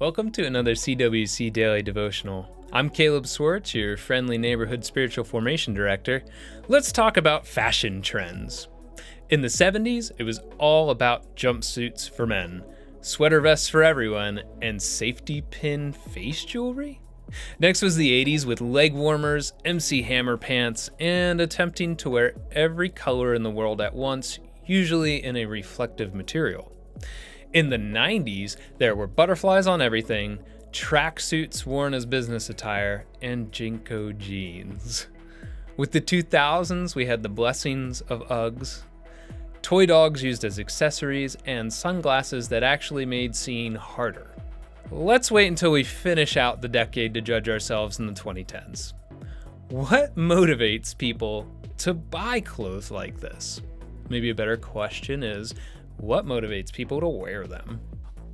Welcome to another CWC Daily Devotional. I'm Caleb Swartz, your friendly neighborhood spiritual formation director. Let's talk about fashion trends. In the 70s, it was all about jumpsuits for men, sweater vests for everyone, and safety pin face jewelry. Next was the 80s with leg warmers, MC Hammer pants, and attempting to wear every color in the world at once, usually in a reflective material. In the 90s, there were butterflies on everything, tracksuits worn as business attire, and Jinko jeans. With the 2000s, we had the blessings of Uggs, toy dogs used as accessories, and sunglasses that actually made seeing harder. Let's wait until we finish out the decade to judge ourselves in the 2010s. What motivates people to buy clothes like this? Maybe a better question is, what motivates people to wear them?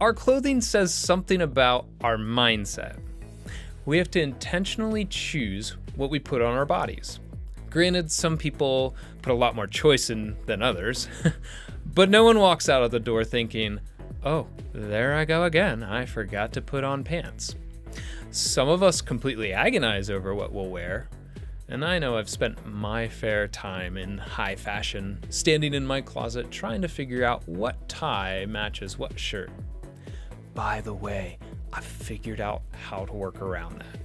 Our clothing says something about our mindset. We have to intentionally choose what we put on our bodies. Granted, some people put a lot more choice in than others, but no one walks out of the door thinking, oh, there I go again, I forgot to put on pants. Some of us completely agonize over what we'll wear, and I know I've spent my fair time in high fashion, standing in my closet trying to figure out what tie matches what shirt. By the way, I've figured out how to work around that.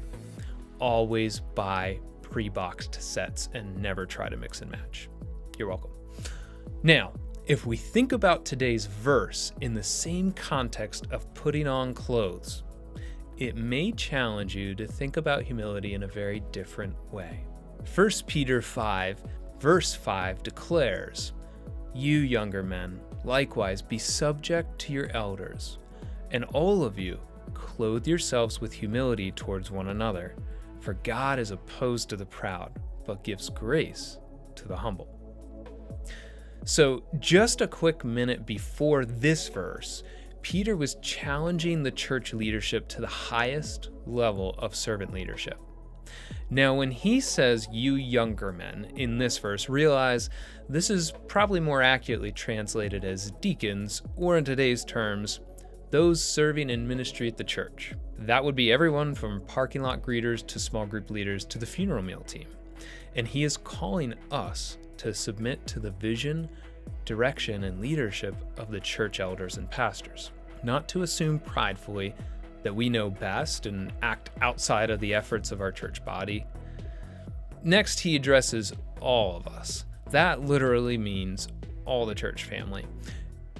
Always buy pre-boxed sets and never try to mix and match. You're welcome. Now, if we think about today's verse in the same context of putting on clothes, it may challenge you to think about humility in a very different way. 1 Peter 5, verse 5 declares, "You younger men, likewise be subject to your elders, and all of you clothe yourselves with humility towards one another, for God is opposed to the proud, but gives grace to the humble." So just a quick minute before this verse, Peter was challenging the church leadership to the highest level of servant leadership. Now, when he says "you younger men" in this verse, realize this is probably more accurately translated as deacons, or in today's terms, those serving in ministry at the church. That would be everyone from parking lot greeters to small group leaders to the funeral meal team. And he is calling us to submit to the vision, direction, and leadership of the church elders and pastors, not to assume pridefully that we know best and act outside of the efforts of our church body. Next, he addresses all of us. That literally means all the church family.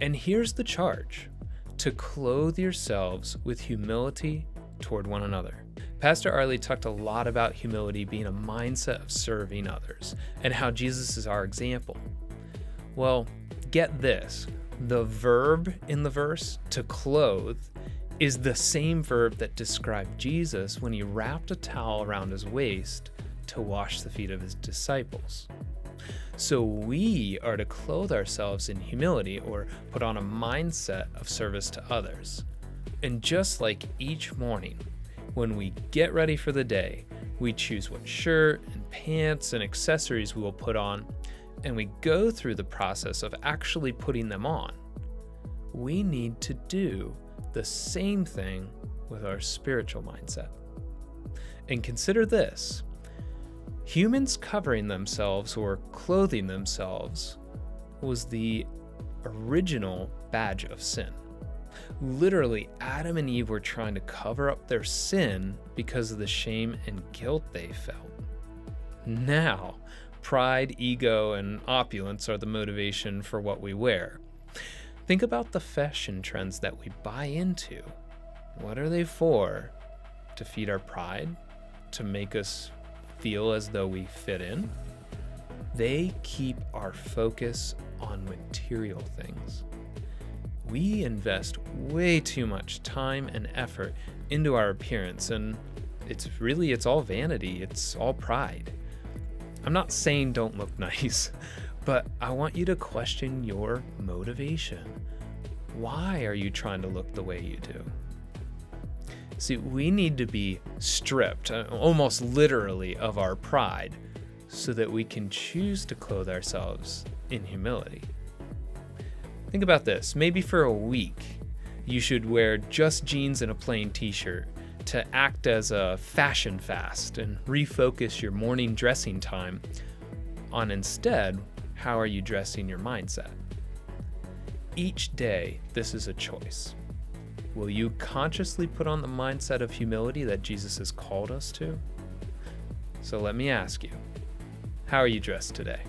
And here's the charge: to clothe yourselves with humility toward one another. Pastor Arlie talked a lot about humility being a mindset of serving others and how Jesus is our example. Well, get this. The verb in the verse, to clothe, is the same verb that described Jesus when he wrapped a towel around his waist to wash the feet of his disciples. So we are to clothe ourselves in humility, or put on a mindset of service to others. And just like each morning, when we get ready for the day, we choose what shirt and pants and accessories we will put on, and we go through the process of actually putting them on. We need to do the same thing with our spiritual mindset. And consider this: humans covering themselves or clothing themselves was the original badge of sin. Literally, Adam and Eve were trying to cover up their sin because of the shame and guilt they felt. Now, pride, ego, and opulence are the motivation for what we wear. Think about the fashion trends that we buy into. What are they for? To feed our pride? To make us feel as though we fit in? They keep our focus on material things. We invest way too much time and effort into our appearance, and it's all vanity, it's all pride. I'm not saying don't look nice, but I want you to question your motivation. Why are you trying to look the way you do? See, we need to be stripped, almost literally, of our pride so that we can choose to clothe ourselves in humility. Think about this. Maybe for a week, You should wear just jeans and a plain t-shirt to act as a fashion fast and refocus your morning dressing time on instead, how are you dressing your mindset? Each day, this is a choice. Will you consciously put on the mindset of humility that Jesus has called us to? So let me ask you, how are you dressed today?